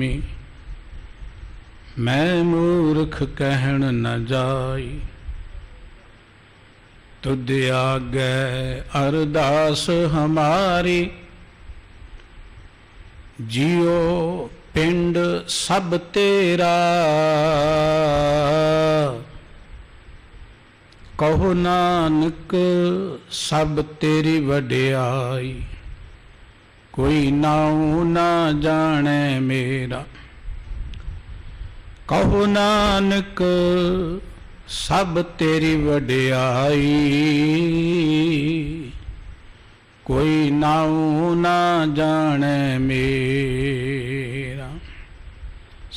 प्रेमी, मैं मूर्ख कहन न जाई। तुद आगे अरदास हमारी, जियो पिंड सब तेरा। कहो नानक सब तेरी वडियाई, कोई नाऊ ना जाने मेरा। कहो नानक सब तेरी वडियाई, कोई नाऊ ना जाने मेरा।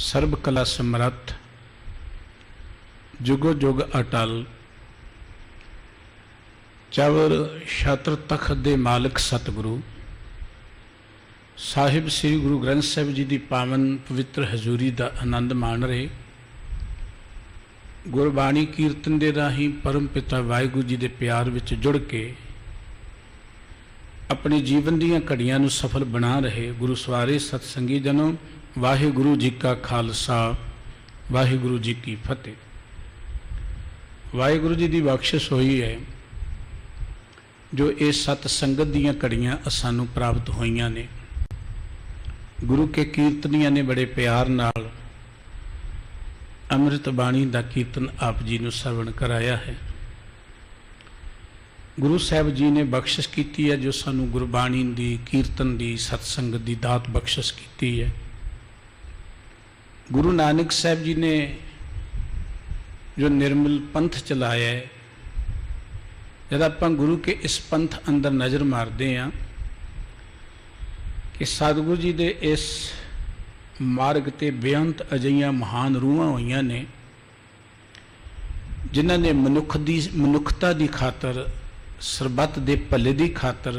सर्ब कला समर्थ, जुगो जुग अटल, चवर छत्र तखत दे मालिक सतगुरु साहिब श्री गुरु ग्रंथ साहिब जी की पावन पवित्र हजूरी का आनंद मान रहे। गुरबाणी कीर्तन के राही परम पिता वाहिगुरू जी के प्यार विच जुड़ के अपने जीवन दीयां घड़ियां नूं सफल बना रहे गुरु सवारे सतसंगी जनों, वाहिगुरू जी का खालसा, वाहिगुरू जी की फतेह। वाहिगुरू जी की बख्शिश हुई है जो ये सतसंगत दीयां घड़ियां सानूं प्राप्त होईयां ने। गुरु के कीर्तनियां ने बड़े प्यार नाल अमृत बाणी का कीर्तन आप जी नूं सरवण कराया है। गुरु साहब जी ने बख्शिश की है जो सानू गुरबाणी की कीर्तन की सतसंगत की दात बख्शिश की है। गुरु नानक साहब जी ने जो निर्मल पंथ चलाया है, जब आप गुरु के इस पंथ अंदर नज़र मारते हैं कि सतगुरु जी के इस मार्ग ते बेअंत अजिहियां महान रूहां होईयां ने जिन्हां ने मनुखता की खातर, सरबत के भले की खातर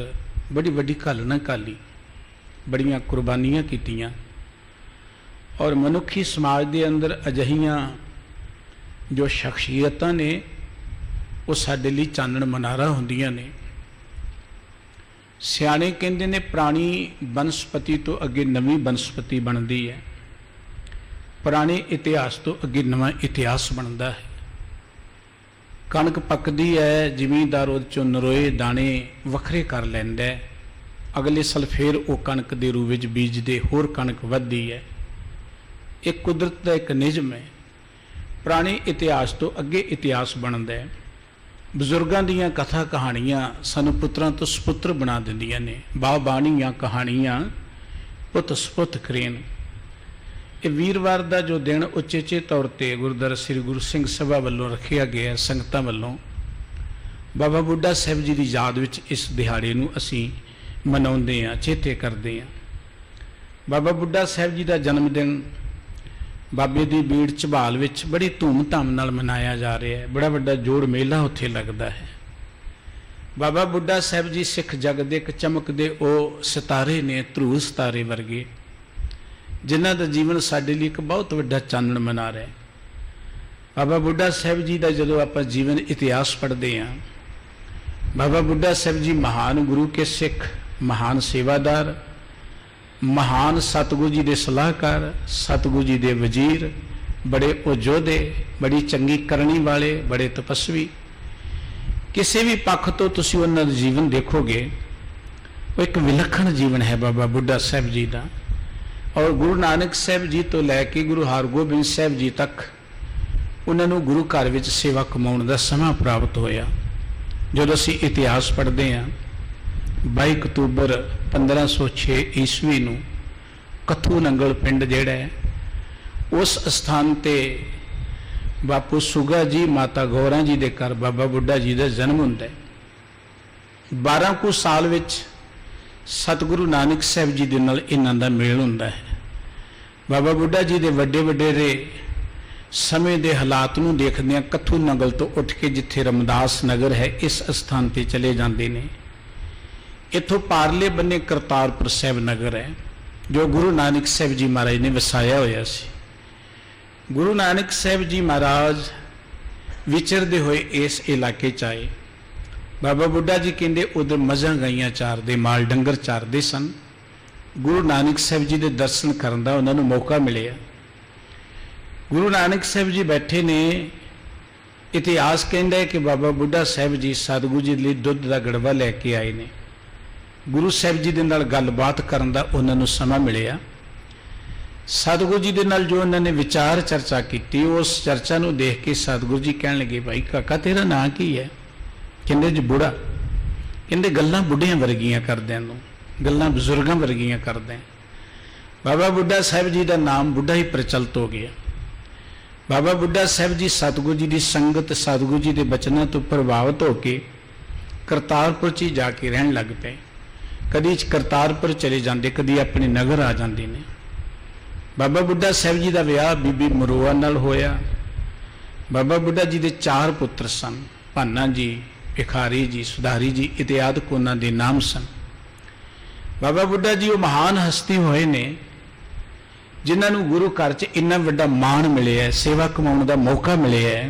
बड़ी वड्डी घालना घाली, बड़ियां कुर्बानियां कीतियां। और मनुखी समाज के अंदर अजिहियां जो शख्सियतां ने वो साडे लई चानण मनारा हुंदियां ने। सियाणे कहंदे ने पुरानी बनस्पति तो अगे नवीं बनस्पति बनती है, पुराने इतिहास तो अगे नवां इतिहास बनता है। कणक पकदी है, जिमींदार उहदे चों नरोए दाणे वखरे कर लैंदा है, अगले साल फिर वो कणक के रूप में बीजदे, होर कणक वधदी है। एक कुदरत का एक नियम है। पुराने इतिहास तो अगे इतिहास बनता है। बजुर्गों दीयां कथा कहानियां सानू पुत्रां तो सपुत्र बना दिंदियां ने। बाणियां कहानियां पुत सपुत करेन। ये वीरवार का जो दिन उचेचे तौर पर गुरुद्वारा श्री गुरु सिंह सभा वालों रखा गया, संगतां वालों बाबा बुढ़ा साहब जी की याद विच इस दिहाड़े नूं असीं मनाउंदे हां, चेते करते हैं। बाबा बुढ़ा साहब जी का जन्मदिन बाबे की बीड़ झबाल विच बड़ी धूम-धाम नाल मनाया जा रहा है। बड़ा वड्डा जोड़ मेला उत्थे लगता है। बाबा बुढ़ा साहब जी सिख जग दे एक चमकदे ओ सितारे ने, ध्रुव सितारे वर्गे, जिन्हां दा जीवन साडे लई एक बहुत वड्डा चानण मना रहा है। बाबा बुढ़ा साहब जी का जदों आपां जीवन इतिहास पढ़ते हैं, बाबा बुढ़ा साहब जी महान गुरु के सिख, महान सेवादार, महान सतगुरु जी के सलाहकार, सतगुरु जी के वजीर, बड़े उजोधे, बड़ी चंगी करनी वाले, बड़े तपस्वी। किसी भी पक्ष तो तुसीं उन्हां दा जीवन देखोगे, वो एक विलखण जीवन है बाबा बुढ़ा साहब जी का। और गुरु नानक साहब जी तो लैके गुरु हरगोबिंद साहब जी तक उन्होंने गुरु घर में सेवा कमाउण दा समा प्राप्त होया। जदों असीं इतिहास पढ़ते हैं, 22 अक्तूबर 1506 ईस्वी नूं कथू नंगल पिंड जिहड़ा है, उस स्थान ते बापू सुगा जी, माता गौरा जी के घर बाबा बुढ़ा जी का जन्म हुंदा है। 12 कुछ साल विच सतगुरु नानक साहब जी दे नाल इन्हां दा मेल हुंदा है। बाबा बुढ़ा जी के वड्डे वडेरे समय के हालात नूं देखदिआं कथू नंगल तो उठ के जिथे रमदास नगर है, इस स्थान पर चले जाते हैं। इत्थों पारले बन्ने करतारपुर साहब नगर है, जो गुरु नानक साहब जी महाराज ने वसाया होया सी। गुरु नानक साहब जी महाराज विचरते हुए इस इलाके च आए। बाबा बुढ़ा जी कहते उधर मझां गाइयां चारदे, माल डंगर चारदे सन। गुरु नानक साहब जी के दर्शन करने का उन्होंने मौका मिले। गुरु नानक साहब जी बैठे ने, इतिहास कहता है कि बाबा बुढ़ा साहब जी सतगुरु जी लिए दुध का गड़वा लैके आए ने। गुरु साहब जी के नाल गलबात करने का उन्होंने समा मिले। सतगुरु जी के नाल जो उन्होंने विचार चर्चा की, उस चर्चा को देख के सतगुरु जी कह लगे, भाई काका तेरा नाम की है? कहते जी बुढ़ा। कहते गल्लां बुढ़ियां वर्गियां करदे नूं, गल्लां बजुर्गां वर्गियां करदे। बाबा बुढ़ा साहब जी का नाम बुढ़ा ही प्रचलित हो गया। बाबा बुढ़ा साहब जी सतगुरु जी की संगत, सतगुरु जी के बचनों तो प्रभावित होकर करतारपुर च जाके रहन लग पे। कदी करतारपुर चले जाते, कदी अपने नगर आ जाते ने। बाबा बुढ़ा साहब जी का विआह बीबी मरोआ नाल होया। बाबा बुढ़ा जी के 4 पुत्र सन, भाना जी, भिखारी जी, सुधारी जी इत्यादि उन्होंने दे नाम सन। बाबा बुढ़ा जी वो महान हस्ती होए ने जिन्होंने गुरु घर च इन्ना वड्डा मान मिले है, सेवा कमाने का मौका मिले है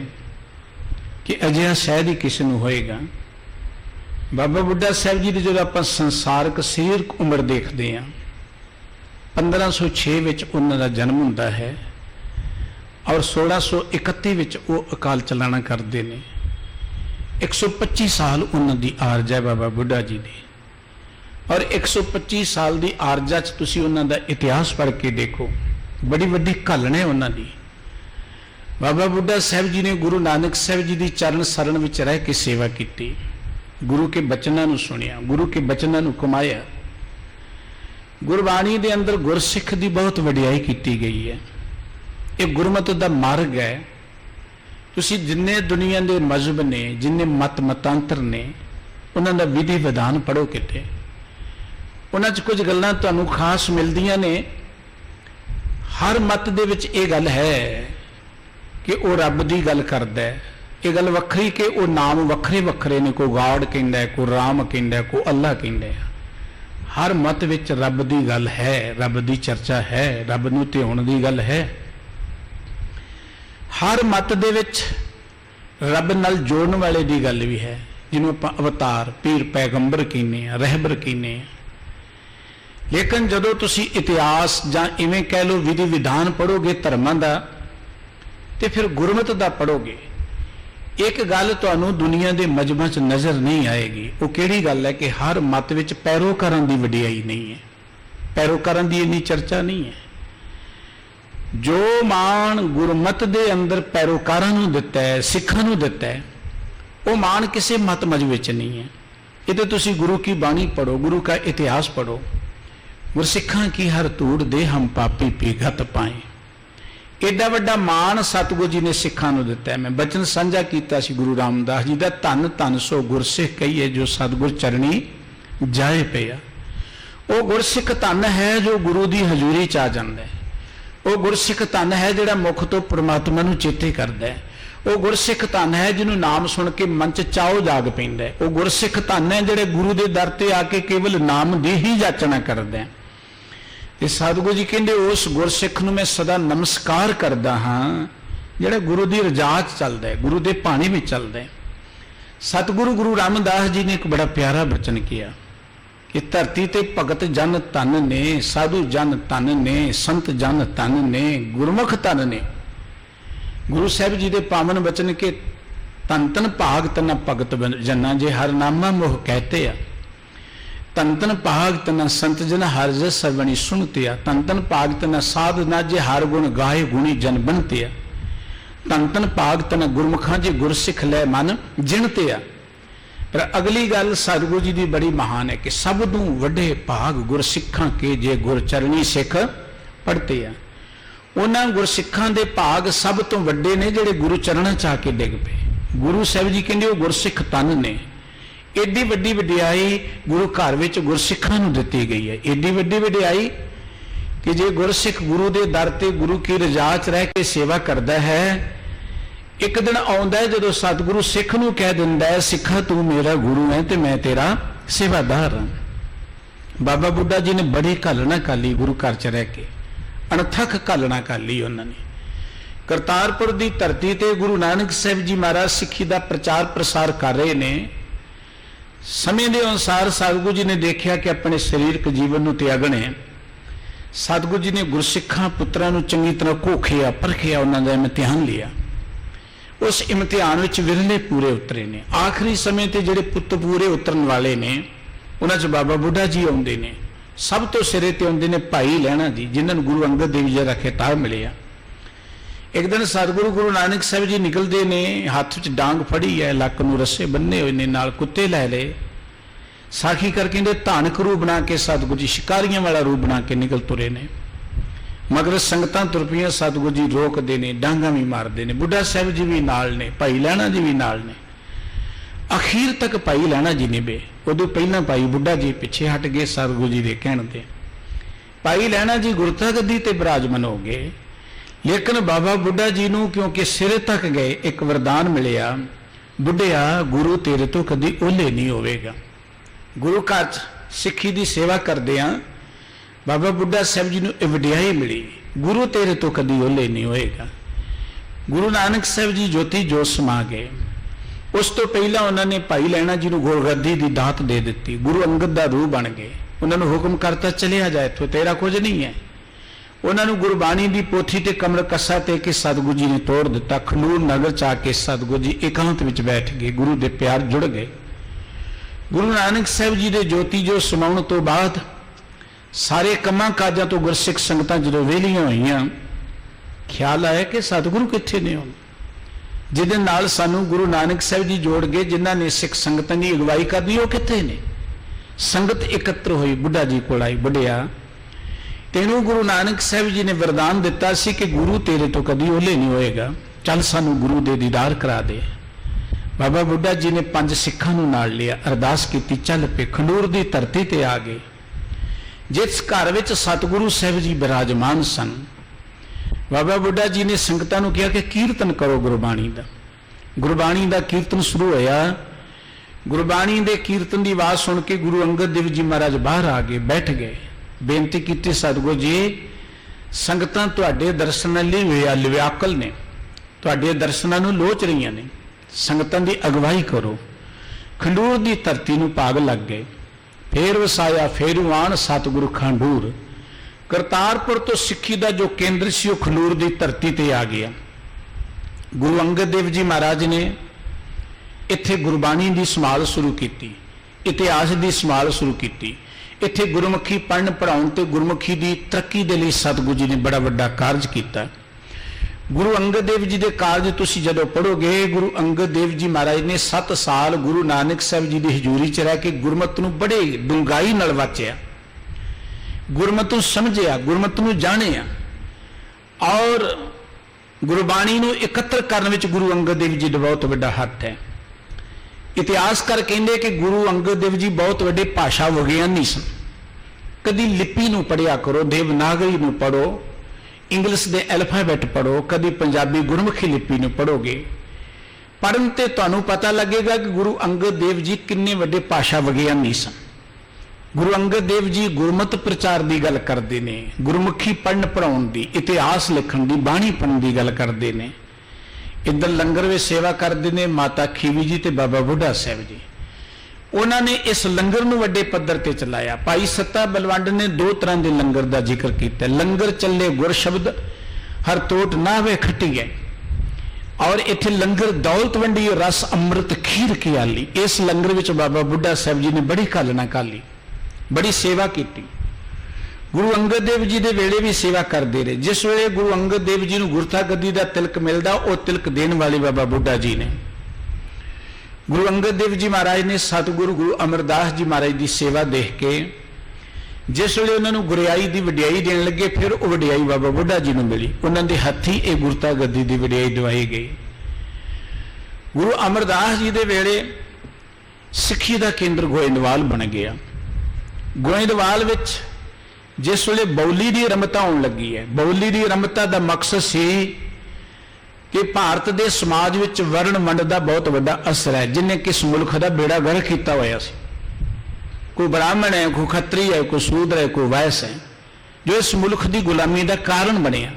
कि अजिहा शायद ही किसी को होएगा। बाबा बुढ़ा साहब जी की जो आप संसारक सरीरक उम्र देखते हैं, 1506 विच उन्हां दा जन्म हुंदा है और 1631 विच वो अकाल चलाना करते हैं। 125 साल उन्हां दी आरज है बाबा बुढ़ा जी दी, और 125 साल की आरजा च तुसीं उन्हां दा इतिहास पढ़ के देखो, बड़ी वड्डी घालन है उन्हां दी। बाबा बुढ़ा साहब जी ने गुरु नानक साहब जी की चरण सरन विच रह के सेवा की, गुरु के बचनों को सुनिया, गुरु के बचनों को कमाया। गुरबाणी के अंदर गुरसिख की बहुत वडियाई की गई है। ये गुरमत का मार्ग है। तुसीं जिन्ने दुनिया के मजहब ने, जिन्ने मत मतांतर ने, उन्होंने विधि विधान पढ़ो किते, उन्हां कुछ गल्लां तुहानूं खास मिलदियां ने। हर मत दे विच ये गल है कि वो रब की गल करदा है। ये गल वखरी कि वो नाम वखरे वखरे ने, कोई गॉड कहंदा है, कोई राम कहंदा है, कोई अल्लाह कहंदा है। हर मत विच रब की गल है, रब की चर्चा है, रब नूं ध्याउण की गल है। हर मत दे विच रब नाल जोड़न वाले की गल भी है, जिन्हों आपां अवतार, पीर, पैगंबर कहने, रहबर कहने। लेकिन जदों तुसीं इतिहास जां इवें कह लो विधि विधान पढ़ोगे धर्मां दा, ते फिर गुरमत दा पढ़ोगे, एक गल तुहानूं दुनिया के मजहबां च नज़र नहीं आएगी। वो किहड़ी गल है कि हर मत विच पैरोकारां दी वडियाई नहीं है, पैरोकारां दी इन्नी चर्चा नहीं है। जो मान गुरमत दे अंदर पैरोकारां नूं दिता है, सिखां नूं दिता है, वो मान किसी मत मजहब विच नहीं है। ये तो तुसीं गुरु की बाणी पढ़ो, गुरु का इतिहास पढ़ो। गुरसिखां की हर धूड़ दे हम पापी पीगत पाए। एडा वड्डा मान सतगुरु जी ने सिखां नूं दिता है। मैं बचन साझा कीता सी गुरु रामदास जी दा, धन धन सो गुरसिख कहिए जो सतगुर चरणी जाए पिया। वो गुरसिख धन है जो गुरु की हजूरी च आ जांदा है। वो गुरसिख धन है जिहड़ा मुख तो परमात्मा नूं चेते करदा है। वो गुरसिख धन है जिन्हों नाम सुन के मन च चाओ जाग पैंदा है। वो गुरसिख धन है जिहड़े गुरु के दर ते आके केवल नाम दी ही जाचना करदा है। ते सतगुरु जी कहंदे उस गुरसिख नूं मैं सदा नमस्कार करदा हां जिहड़ा गुरु की रजा च चलदा है, गुरु के पाणी में चलदा है। सतगुरु गुरु रामदास जी ने एक बड़ा प्यारा बचन किया कि धरती ते भगत जन धन ने, साधु जन धन ने, संत जन धन ने, गुरमुख धन ने। गुरु साहब जी के पावन बचन के तन तन भाग तना भगत जना जे हर नामा मोह कहते आ। तन तन भाग तना संत जन हर जस सरवणी सुनते आ। तन तन भाग तना साध ना जे हर गुण गाए गुणी जन बनते आ। तन तन भाग तना गुरमुखां जे गुरसिख लै मन जिणते आ। पर अगली गल सतगुरु जी की बड़ी महान है कि सब तों वड्डे भाग गुरसिखां के जे गुरचरणी सिख पढ़ते आ। उन्हां गुरसिखां दे भाग सब तो वड्डे ने जिहड़े गुरु चरणा च आके डिग पे। गुरु साहब जी कहंदे वो गुरसिख तन ने। एडी वड्डी वडियाई गुरु घर विच गुरसिखां नूं दित्ती गई है। एडी वड्डी वडियाई कि जे गुरसिख गुरु दे दर ते गुरु की रजा च रह के सेवा करदा है, एक दिन आउंदा है जदों सतगुरु सिख नूं कह दिंदा है, सिखा तू मेरा गुरु है ते मैं तेरा सेवादार हां। बाबा बुढ़ा जी ने बड़ी घालना काली गुरु घर च रह के, अणथक घालना काली उन्होंने। करतारपुर की धरती ते गुरु नानक साहब जी महाराज सिक्खी का प्रचार प्रसार कर रहे ने। समय के अनुसार सतगुरु जी ने देखा कि अपने शरीरक जीवन को त्यागने सतगुरु जी ने गुरसिखां पुत्रां नूं चंगी तरह घोखिया परखिया, उन्हां दा इम्तिहान लिया। उस इम्तिहान विच विरले पूरे उतरे ने। आखिरी समय ते जिहड़े पुत्त पूरे उतरन वाले ने उन्हां च बाबा बुढ़ा जी आउंदे ने। सब तो सिरे ते आउंदे ने भाई लहणा जी, जिन्हां नूं गुरु अंगद देव जी दा खिताब मिलिया। एक दिन सतगुरु गुरु नानक साहब जी निकलते ने, हाथ च डांग फड़ी है, लक नूं रस्से बन्ने हुए ने, नाल कुत्ते लै ले। साखी करके धानक रूप बना के सतगुरु जी शिकारियां वाला रूप बना के निकल तुरे ने। मगर संगतां तुर पईआं, सतगुरु जी रोकते ने, डांगा भी मारते ने। बुढ़ा साहब जी भी नाल ने, भाई लहणा जी भी नाल ने। अखीर तक भाई लहणा जी ने बे, उदों पहलां भाई बुढ़ा जी पिछे हट गए सतगुरु जी दे कहण ते। भाई लहणा जी गुरता गद्दी ते विराजमान हो गए। लेकिन बाबा बुढ़ा जी नूं क्योंकि सिरे तक गए, एक वरदान मिलिया, बुढ़िया गुरु तेरे तो कदी ओले नहीं होवेगा। गुरु घर च सिੱਖੀ दी सेवा करदे आ बाबा बुढ़ा साहब जी नूं इह वडियाई मिली, गुरु तेरे तो कदी ओले नहीं होएगा। गुरु नानक साहब जी ज्योति जोत समा गए। उस तो पहला उन्होंने भाई लहणा जी नूं गुरगद्दी दी दात दे दित्ती। गुरु अंगद दा रूह बन गए। उन्होंने हुक्म करता चलिया जा, इत्थों तेरा कुछ नहीं है। उन्होंने गुरबाणी की पोथी ते कमल कसा ते के सतगुरु जी ने तोड़ दिता। खंडूर नगर च आके सतगुरु जी एकांत विच बैठ गए, गुरु दे प्यार जुड़ गए। गुरु नानक साहब जी दे ज्योति जो समाउण तो बाद सारे कमां काजां तो गुरसिख संगतां जदों वेलियां होईयां, ख्याल आया कि सतगुरु कित्थे ने हुण, जिहदे नाल सानू गुरु नानक साहब जी जोड़ गए, जिन्हां ने सिख संगतां दी अगवाई करनी, वो कित्थे ने। संगत एकत्र हुई, बुढ़ा जी कोल आई, बुढ़िया तेनू गुरु नानक साहब जी ने वरदान दिता सी कि गुरु तेरे तो कदी ओले नहीं होएगा, चल सानू गुरु दे दीदार करा दे। बाबा बुढ़ा जी ने 5 सिखां नूं नाल लिया, अरदास कीती, चल पे खंडूर दी धरती ते आ गए। जिस घर विच सतगुरु साहब जी विराजमान सन, बाबा बुढ़ा जी ने संगतां नूं कहा कि कीर्तन करो गुरबाणी दा। गुरबाणी दा कीर्तन शुरू होया। गुरबाणी दे कीर्तन की आवाज़ सुन के गुरु अंगद देव जी महाराज बाहर आ गए, बैठ गए। बेनती की, सतगुरु जी संगतां तुहाडे दर्शनां लई व्याकुल ने, तुहाडे दर्शनां नूं लोच रहीआं ने, संगतां दी अगवाई करो। खंडूर दी धरती नूं भाग लग गए। फेर वसाया फेरू आण सतगुरु खंडूर। करतारपुर तो सिੱਖੀ ਦਾ जो केंद्र सी, खंडूर दी धरती ते आ गया। गुरु अंगद देव जी महाराज ने इत्थे गुरबाणी दी संभाल शुरू की, इतिहास दी संभाल शुरू की। इत्थे गुरमुखी पढ़न पढ़ाउण ते गुरमुखी दी तरक्की दे लई सतगुरु जी ने बड़ा वड्डा कारज कीता। गुरु अंगद देव जी दे कारज तुसीं जदों पढ़ोगे, गुरु अंगद देव जी महाराज ने 7 साल गुरु नानक साहब जी दी हजूरी च रह के गुरमत नूं बड़े डूंघाई नाल वाचिया, गुरमत नूं समझिया, गुरमत नूं जाणिया और गुरबाणी नूं एकत्र करन विच गुरु अंगद देव जी दा बहुत वड्डा हत्थ है। इतिहासकार कहते कि गुरु अंगद देव जी बहुत वड्डे भाषा विज्ञानी सन। कदी लिपि नूं पढ़िया करो, देवनागरी नूं पढ़ो, इंग्लिश दे अल्फाबेट पढ़ो, कदी पंजाबी गुरमुखी लिपि नूं पढ़ोगे, पढ़न ते तुहानूं पता लगेगा कि गुरु अंगद देव जी किन्ने वड्डे भाषा विज्ञानी सन। गुरु अंगद देव जी गुरमत प्रचार की गल करते हैं, गुरमुखी पढ़न पढ़ाउण दी, इतिहास लिखण दी, बाणी पढ़न की गल करते हैं। इधर लंगर में सेवा करते हैं माता खीवी जी ते बाबा बुढ़ा साहब जी। उन्होंने इस लंगर नूं वड्डे पद्धर ते चलाया। भाई सत्ता बलवंड ने 2 तरह के लंगर का जिक्र किया। लंगर चले गुर शब्द हर टोट ना वे खट्टी है, और इत्थे लंगर दौलत वंडी रस अमृत खीर की आली। इस लंगर विच बाबा बुढ़ा साहब जी ने बड़ी घालना घाली, बड़ी सेवा की। गुरु अंगद देव जी के वेले भी सेवा करते रहे। जिस वेले गुरु अंगद देव जी को गुरता गद्दी का तिलक मिलता, वो तिलक देने वाले बाबा बुढ़ा जी ने। गुरु अंगद देव जी महाराज ने सतगुरु गुरु अमरदास जी महाराज की सेवा देख के जिस वेले उन्होंने गुरियाई की वडियाई देन लगे, फिर वो वडियाई बाबा बुढ़ा जी को मिली। उन्होंने हथी ये गुरता गद्दी की वडियाई दवाई गई। गुरु अमरदास जी के वेले सिੱਖੀ का केंद्र गोइंदवाल बन गया। गोइंदवाल विच जिस वेले बौली की रमता आउण लगी है, बौली की रमता का मकसद सी कि भारत के समाज विच वर्ण वंड का बहुत बड़ा असर है, जिन्हें किस मुल्क का बेड़ा गर्क किया होया सी। कोई ब्राह्मण है, कोई खत्री है, कोई शूद्र है, कोई वैस है, जो इस मुल्क की गुलामी का कारण बनिया।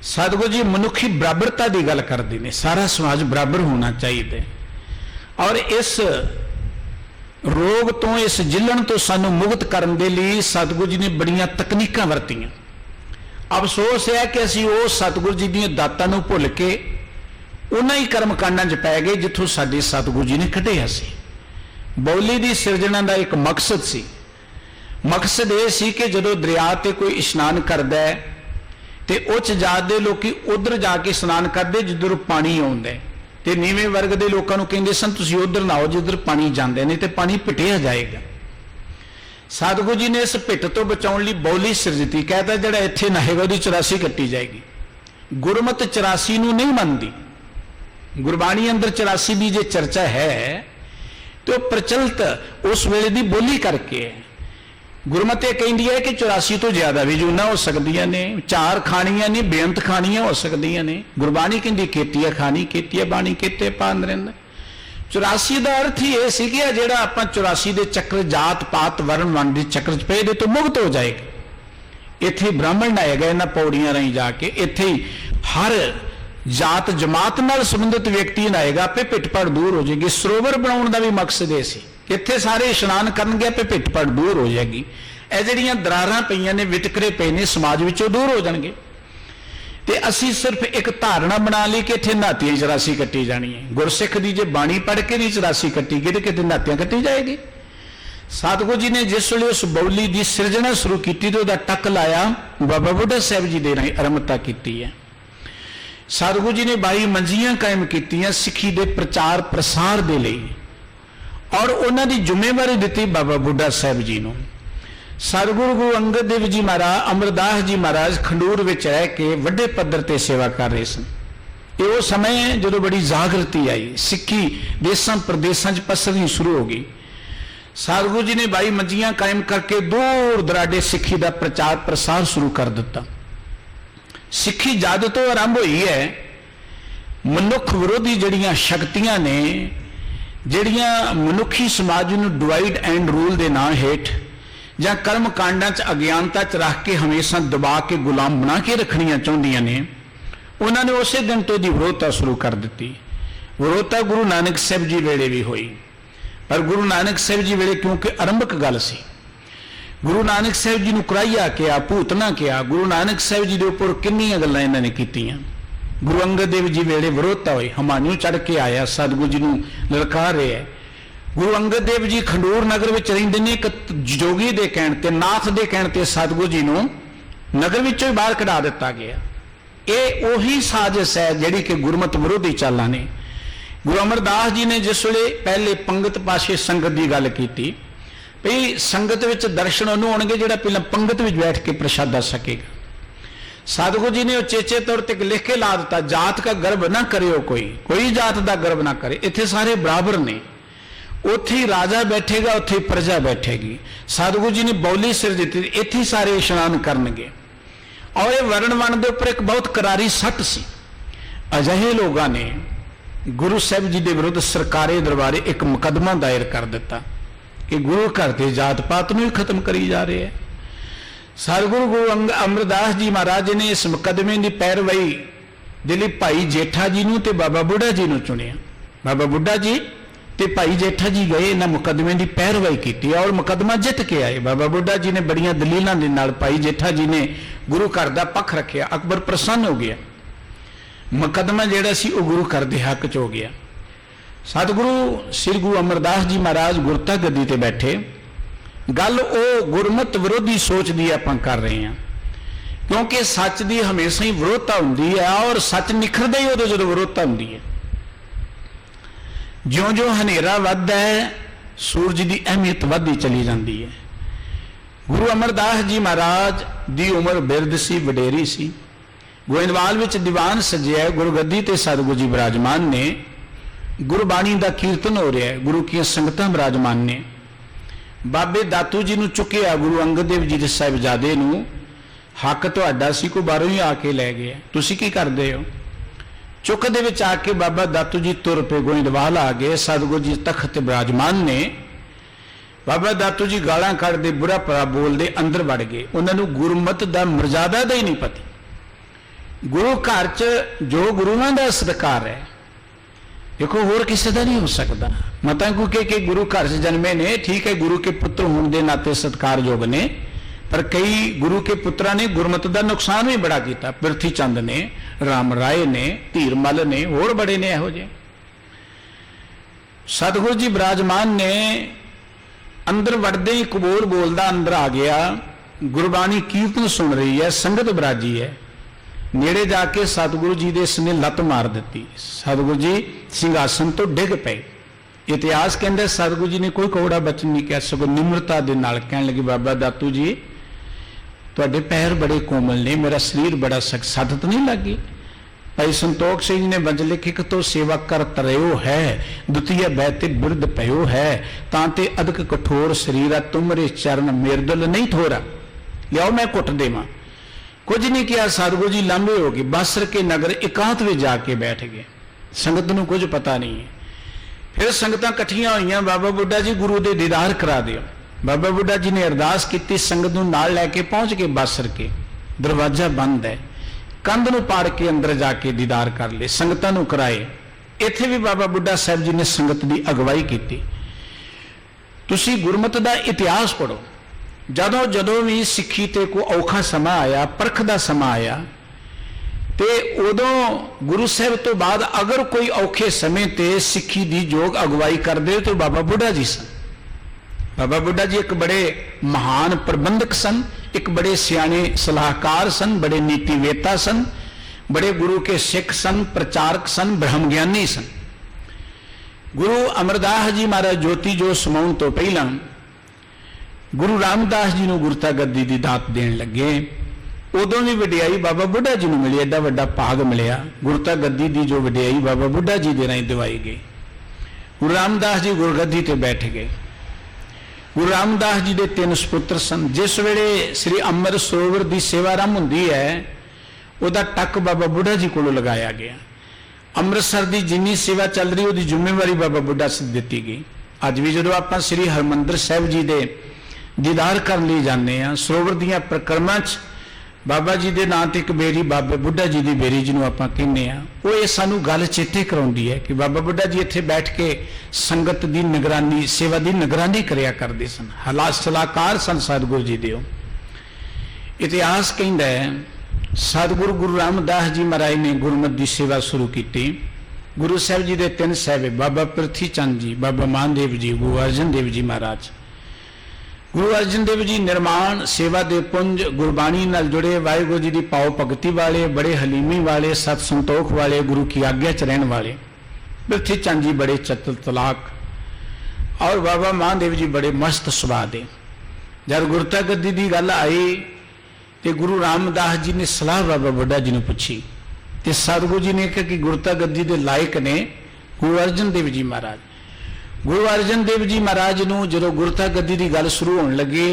सतगुरु जी मनुखी बराबरता की गल करते हैं, सारा समाज बराबर होना चाहिए। और इस रोग तो इस जिलण तो सानू मुक्त करने के लिए सतगुरु जी ने बड़ियां तकनीकां वरतियां। अफसोस है कि असी उस सतगुरु जी दी दातां नूं भुल के उन्हां ही कर्मकांडां च पै गए जिथों साडे सतगुरु जी ने कढिया सी। बौली दी सिरजना का एक मकसद सी। मकसद ये सी कि जदों दरिया ते कोई इशनान करदा है ते उच्च जात दे लोकी उधर जाके स्नान करदे जिधर पानी आउंदा है, ते नीवें वर्ग के लोगों को कहते सन तुसीं उधर ना आओ जिधर पानी जांदे ने ते पानी पिटिया जाएगा। सतगुरु जी ने इस पिट तो बचाने लई बौली सिरजती, कहता जिहड़ा इत्थे नहेगा उहदी 84 कट्टी जाएगी। गुरमत 84 नूं नहीं मनदी। गुरबाणी अंदर 84 की जे चर्चा है तो प्रचलित उस वेले की बोली करके है। गुरमत यह कहती है कि 84 तो ज्यादा भी जूना हो सकदियां ने, 4 खानियां ने, बेअंत खानियां हो सकदियां ने। गुरबाणी कहती केतिया खानी केतिया बाणी केते पान रिंद। 84 का अर्थ ही यह सी कि जिहड़ा आपां 84 के चक्र जात पात वर्ण वंड के चक्र च पे दे तो मुक्त हो जाएगा। इत्थे ब्राह्मण आएगा इन्हां पौड़ियां राहीं जाके, इत्थे ही हर जात जमात नाल संबंधित व्यक्ति आएगा, आपे पिटपड़ दूर हो जाएगी। सरोवर बनाने का भी मकसद ये सी कि इत्थे सारे इशनान करनगे, आपे पिटपड़ दूर हो जाएगी। ਇਹ ਜਿਹੜੀਆਂ ਦਰਾਰਾਂ ਪਈਆਂ ਨੇ ਵਿਤਕਰੇ ਪਏ ਨੇ ਸਮਾਜ ਵਿੱਚੋਂ ਦੂਰ ਹੋ ਜਾਣਗੇ। ਤੇ ਅਸੀਂ ਸਿਰਫ ਇੱਕ ਧਾਰਨਾ ਬਣਾ ਲਈ ਕਿ ਇੱਥੇ ਨਾਤੀਆਂ 84 ਕੱਟੀ ਜਾਣੀ ਹੈ। ਗੁਰਸਿੱਖ ਦੀ ਜੇ ਬਾਣੀ ਪੜ੍ਹ ਕੇ ਨਹੀਂ 84 ਕੱਟੀ ਗਈ ਤੇ ਕਿਤੇ ਨਾਤੀਆਂ ਕੱਟੀ ਜਾਏਗੀ। ਸਤਿਗੁਰੂ ਜੀ ਨੇ ਜਿਸ ਵੇਲੇ ਉਸ ਬੌਲੀ ਦੀ ਸਿਰਜਣਾ ਸ਼ੁਰੂ ਕੀਤੀ ਤੇ ਉਹਦਾ ਟੱਕ ਲਾਇਆ ਬਾਬਾ ਬੁੱਢਾ ਸਾਹਿਬ ਜੀ ਦੇ ਰਾਹੀਂ ਆਰੰਭਤਾ ਕੀਤੀ ਹੈ। ਸਤਿਗੁਰੂ ਜੀ ਨੇ 22 ਮੰਜੀਆਂ ਕਾਇਮ ਕੀਤੀਆਂ ਸਿੱਖੀ ਦੇ ਪ੍ਰਚਾਰ ਪ੍ਰਸਾਰ ਦੇ ਲਈ, ਔਰ ਉਹਨਾਂ ਦੀ ਜ਼ਿੰਮੇਵਾਰੀ ਦਿੱਤੀ ਬਾਬਾ ਬੁੱਢਾ ਸਾਹਿਬ ਜੀ ਨੂੰ। सतगुरु गुरु अंगद देव जी महाराज अमरदास जी महाराज खंडूर में रह के वड्डे पद्धर ते सेवा कर रहे सन। ये वो समय है जो बड़ी जागृति आई, सिक्खी देशों प्रदेशों पसरनी शुरू हो गई। सतगुरु जी ने 22 मंजियां कायम करके दूर दराडे सिक्खी का प्रचार प्रसार शुरू कर दिता। सिक्खी जद तो आरंभ हुई है, मनुख विरोधी जड़ियां शक्तियां ने जड़ियां मनुखी समाज नूं डिवाइड एंड रूल के नाम हेठ ਜਾਂ कर्म कांडा च अज्ञानता च रख के हमेशा दबा के गुलाम बना के रखनिया चाहदियां ने, उन्होंने उस दिन तो दी विरोधता शुरू कर दी। विरोधता गुरु नानक साहब जी वेले भी हुई, पर गुरु नानक साहब जी वेले क्योंकि आरंभक गल सी, गुरु नानक साहब जी नूं कराइया किया, भूतना किया। गुरु नानक साहब जी के उपर किन्नियां गल्लां इन्हां ने कीतियां। गुरु अंगद देव जी वेले विरोधता हुई, हमानू चढ़ के आया, सतगुरु जी नूं ललकार रहा है। गुरु अंगद देव जी खंडूर नगर में रहिंदे ने, एक जोगी दे कहण ते नाथ दे कहण ते सतगुरु जी नूं नगर विचों बाहर कढा दिता गया। ये उही साजिश है जिहड़ी कि गुरमत विरोधी चालां ने। गुरु अमरदास जी ने जिस वेले पहले पंगत पासे संगत की गल कीती, भई संगत विच दर्शन उहनूं होणगे जिहड़ा पहलां पंगत विच बैठ के प्रशादा सकेगा। सतगुरु जी ने उचेचे तौर पर लिख के ला दिता, जात का गर्व ना करियो, कोई जात का गर्व ना करे, इत्थे सारे बराबर ने। उत्थे ही राजा बैठेगा, उत्थे ही प्रजा बैठेगी। सतगुरु जी ने बौली सिर दी, इत्थे सारे इशनान करनगे। और ये वर्ण वण के उपर एक बहुत करारी सट सी। अजिहे लोगों ने गुरु साहब जी के विरुद्ध सरकारी दरबारे एक मुकदमा दायर कर दिता कि गुरु घर के जात पात नूं ही खत्म करी जा रहे हैं। सतगुरु गुरु अमरदास जी महाराज ने इस मुकदमे की पैरवाई दे लई भाई जेठा जी नूं ते बाबा बुढ़ा जी नूं चुनिया। बाबा बुढ़ा जी ते भाई जेठा जी गए, इन्हां मुकदमे की पैरवाई की और मुकदमा जित के आए। बाबा बुढ़ा जी ने बड़ियां दलीलों के नाल भाई जेठा जी ने गुरु घर का पक्ष रखिया। अकबर प्रसन्न हो गया, मुकदमा जिहड़ा सी वो गुरु घर के हक च हो गया। सतगुरु श्री गुरु अमरदास जी महाराज गुरता गद्दी ते बैठे। गल वो गुरमत विरोधी सोच की आपां कर रहे हैं, क्योंकि सच की हमेशा ही विरोधता हुंदी है और सच निखरदा ही उदों जदों विरोधता हुंदी है। ज्यों ज्यों हनेरा वधदा है सूरज की अहमियत वधदी चली जाती है। गुरु अमरदास जी महाराज की उम्र बिरध सी, वडेरी सी। गोइंदवाल विच दीवान सजिया, गुरुगद्दी ते सतगुरु जी विराजमान ने। गुरबाणी का कीर्तन हो रहा है, गुरु की संगतां विराजमान ने। बाबे दातू जी नूं चुकिया, गुरु अंगद देव जी दे साहिबजादे नूं, हक तुहाडा सी, कोई बाहरों ही आके लै गया, तुसीं की करदे हो? चुक दे विच आके बाबा दातू जी तुर पे गोइंदवाल आ गए। सतगुरु जी तख्त विराजमान ने। बाबा दातू जी गालां कढ़दे, बुरा भला बोलदे अंदर वड़ गए। उन्होंने गुरमत का मर्यादा का ही नहीं पता। गुरु घर च जो गुरुआं का सत्कार है, देखो होर किसी का नहीं हो सकता। मता क्योंकि गुरु घर से जन्मे ने, ठीक है, गुरु के पुत्र होने के नाते सत्कारयोग ने, पर कई गुरु के पुत्रा ने गुरमत का नुकसान भी बड़ा किया। पिरथी चंद ने, राम राय ने, धीरमल ने, होर बड़े ने यहो जे। सतगुरु जी विराजमान ने, अंदर वड़दे ही कबूल बोलदा अंदर आ गया। गुरबाणी कीर्तन सुन रही है, संगत बराजी है। नेड़े जाके सतगुरु जी दे इसने लत मार दी। सतगुरु जी सिंघासन तो डिग पे। इतिहास कहता सतगुरु जी ने कोई कौड़ा बचन नहीं कहा, सगों निम्रता दे नाल कहन लगे, बाबा दातू जी तुहाडे पैर बड़े कोमल ने, मेरा शरीर बड़ा सख्त, सट तो नहीं लगी। भाई संतोख सिंह ने वंज लिखी कि तो सेवा कर तरयो है, द्वितीय बैते बिरद पयो है, तांते अदक कठोर शरीरा तुमरे चरण मेरदल नहीं थोरा, लियाओ मैं कुट देवां। कुछ नहीं किया, सतगुरु जी लांबे हो गए, बासर के नगर एकांत में जाके बैठ गए। संगत नूं कुछ पता नहीं है। फिर संगतां इकट्ठियां होईयां, बाबा बुड्ढा जी गुरु दे दीदार करा दिओ। बाबा बुड्ढा जी ने अरदास की, संगत नूं नाल लैके पहुंच गए बासर के। दरवाजा बंद है, कंध नूं पाड़ के अंदर जाके दीदार कर ले, संगतां नूं कराए। इत्थे भी बाबा बुड्ढा साहब जी ने संगत की अगवाई की। तुसीं गुरमत का इतिहास पढ़ो। जदों जदों भी सिੱਖੀ ते को औखा समा आया, परख का समा आया, तो उदों गुरु साहब तो बाद अगर कोई औखे समय ते सिੱਖੀ की जोग अगवाई कर दे तो बाबा बुड्ढा जी सन। बाबा बुड्ढा जी एक बड़े महान प्रबंधक सन, एक बड़े सियाने सलाहकार सन, बड़े नीतिवेता सन, बड़े गुरु के सिख सन, प्रचारक सन, ब्रह्म ज्ञानी सन। गुरु अमरदास जी महाराज ज्योति जो समाउण तो पहला गुरु रामदास जी को गुरता गद्दी की दात देन लगे। उदों भी वडियाई बाबा बुड्ढा जी को मिली, एडा वड्डा भाग मिलिया। गुरता गद्दी की जो वडियाई बाबा बुड्ढा जी दे राही दिवाई गई। गुरु रामदास जी गुरगद्दी ते बैठ गए। गुरु रामदास जी के 3 सपुत्र सन। जिस वेले श्री अमृत सरोवर की सेवा आरंभ होंदी है, उहदा टक बाबा बुड्ढा जी को लगाया गया। अमृतसर की जिन्नी सेवा चल रही उसकी जिम्मेवारी बाबा बुड्ढा से दी गई। अज भी जो आप श्री हरमंदर साहब जी के दीदार कर लिए जाने, सरोवर दियां प्रकरमा बाबा जी के नाम से एक बेरी बाबा बुड्ढा जी की बेरी जिन्हों आप कहने, वो ये सानू गल चेते कराउंदी है कि बाबा बुड्ढा जी इत्थे बैठ के संगत की निगरानी, सेवा की निगरानी करिया करते सन। हालात सलाहकार सन सतगुरु जी दे। इतिहास कहता है सतगुरु गुरु रामदास जी महाराज ने गुरमत की सेवा शुरू की। गुरु साहब जी के 3 साहिब, बाबा पिरथी चंद जी, बाबा मानदेव जी, गुरु अर्जन देव जी महाराज। गुरु अर्जन देव जी निर्माण सेवा दे पुंज, गुरबाणी नाल जुड़े, वाहिगुरु जी की पाओ भगती वाले, बड़े हलीमी वाले, सत संतोख वाले, गुरु की आज्ञा च रहने वाले। पिरथी चंद जी बड़े चतुर तलाक, और बाबा महादेव जी बड़े मस्त सुभाव दे। जब गुरता गद्दी की गल आई तो गुरु रामदास जी ने सलाह बाबा बुड्ढा जी ने पूछी, तो सतगुरु जी ने कहा कि गुरता गद्दी के लायक ने गुरु अर्जन देव जी महाराज। गुरु अर्जन देव जी महाराज को जो गुरता गद्दी की गल शुरू होने लगी,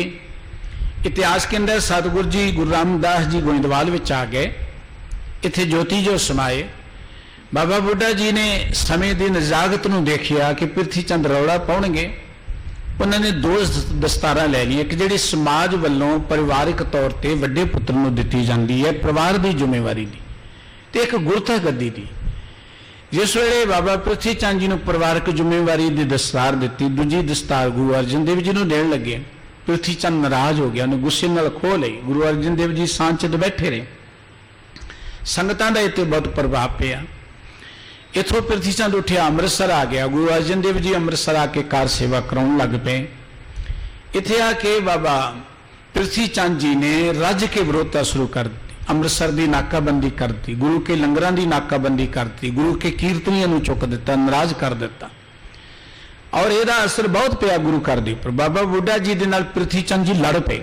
इतिहास के अंदर सतगुरु जी गुरु रामदास जी गोइंदवाल में आ गए, इत्थे ज्योति जो समाए। बाबा बुड्ढा जी ने समय की नजागत को देखिया कि पिरथी चंद रौला पाउणगे। उन्होंने 2 दस्तारा लै ली, एक जी समाज वालों परिवारिक तौर पर वड्डे पुत्र को दी जाती है परिवार की जिम्मेवारी की, तो एक गुरता गद्दी की। जिस वेले बाबा पिरथी चंद जी ने परिवारक जिम्मेवारी की दस्तार दी, दूजी दस्तार गुरु अर्जन देव जी को देन लगे। पिरथी चंद नाराज हो गया, उन्हें गुस्से नाल खो लई। गुरु अर्जन देव जी सांच ते बैठे रहे। संगतां दा इत्ते बहुत प्रभाव पिया। इथों पिरथी चंद उठिया, अमृतसर आ गया। गुरु अर्जन देव जी अमृतसर आके कार सेवा कराउण लग पे। इत्थे आके बाबा पिरथी चंद जी ने रज के विरोधता शुरू कर दी। अमृतसर की नाकाबंदी कर दी, गुरु के लंगरां की नाकाबंदी कर दी, गुरु के कीर्तनियां नूं चुक दिता, नाराज कर दिता, और यदा असर बहुत पिया गुरु घर के उपर। बाबा बुड्ढा जी दे नाल पिरथी चंद जी लड़ पे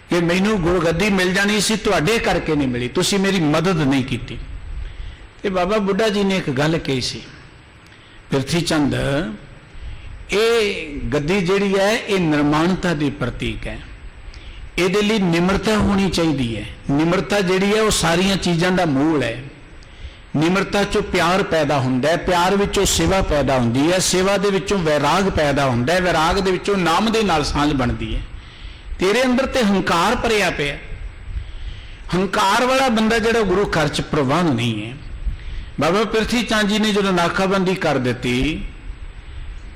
कि मैनू गुरगद्दी मिल जानी सी, तुहाडे करके नहीं मिली, तुसीं मेरी मदद नहीं की। ते बाबा बुड्ढा जी ने एक गल कही सी, पिरथी चंद ये गद्दी जिहड़ी है ये निर्माणता की प्रतीक है, ਇਹਦੇ ਲਈ ਨਿਮਰਤਾ होनी चाहिए है। निमरता जिहड़ी है वो सारिया चीज़ों का मूल है। निमरता चो प्यार पैदा होंदा है, प्यार विचों सेवा पैदा होंदी है, सेवा दे विचों वैराग पैदा होंदा है, वैराग दे विचों नाम दे नाल सांझ बनती है। तेरे अंदर ते हंकार भरिया पिया। हंकार वाला बंदा जिहड़ा गुरु घर च प्रवान नहीं है। बाबा पिरथी चंद जी ने जो नाकाबंदी कर दी,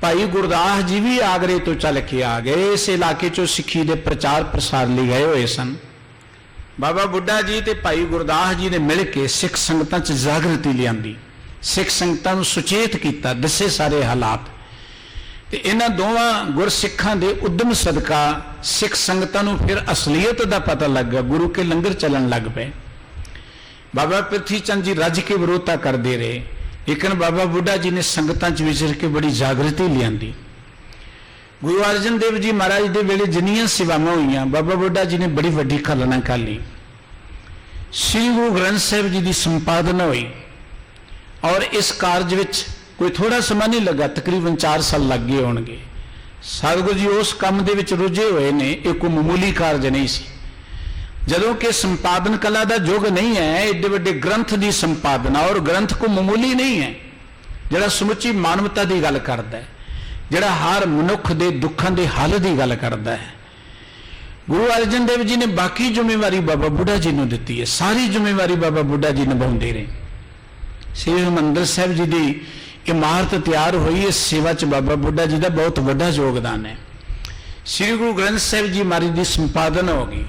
भाई गुरदास जी भी आगरे तो चल के आ गए, इस इलाके चो सिक्खी के प्रचार प्रसार लिए गए हुए सन। बाबा बुढ़ा जी ते भाई गुरदास जी ने मिल के सिख संगतां च जागृति लियांदी, सिख संगतां नूं सुचेत किया, दसे सारे हालात। ते इन्हां दोवां गुरसिखां दे उद्यम सदका सिख संगतां नूं फिर असलीयत दा पता लग गया, गुरु के लंगर चलन लग पे। बाबा पिरथी चंद जी रज के विरोधता करते रहे, लेकिन बाबा बुढ़ा जी ने संगतां च विचर के बड़ी जागृति लियांदी। गुरु अर्जन देव जी महाराज के वेले जिन्नियां सेवावां होईयां, बाबा बुढ़ा जी ने बड़ी वड्डी खलना कर ली। श्री गुरु ग्रंथ साहिब जी की संपादना हुई और इस कार्य विच कोई थोड़ा समा नहीं लगा, तकरीबन 4 साल लग गए होणगे। सतगुरु जी उस काम दे विच रुझे हुए ने, एक कोई मामूली कार्य नहीं सी। जदों कि संपादन कला का युग नहीं है, एडे वड्डे ग्रंथ की संपादना, और ग्रंथ को मामूली नहीं है, जिहड़ा समुची मानवता की गल करता है, जिहड़ा हर मनुख के दुखों के हल की गल करता है। गुरु अर्जन देव जी ने बाकी जिम्मेवारी बाबा बुढ़ा जी ने दी है, सारी जिम्मेवारी बाबा बुढ़ा जी निभाते रहे। श्री हरिमंदिर साहिब जी की इमारत तैयार हुई, इस सेवा च बाबा बुढ़ा जी का बहुत बड़ा योगदान है। श्री गुरु ग्रंथ साहिब जी महाराज की संपादना हो गई।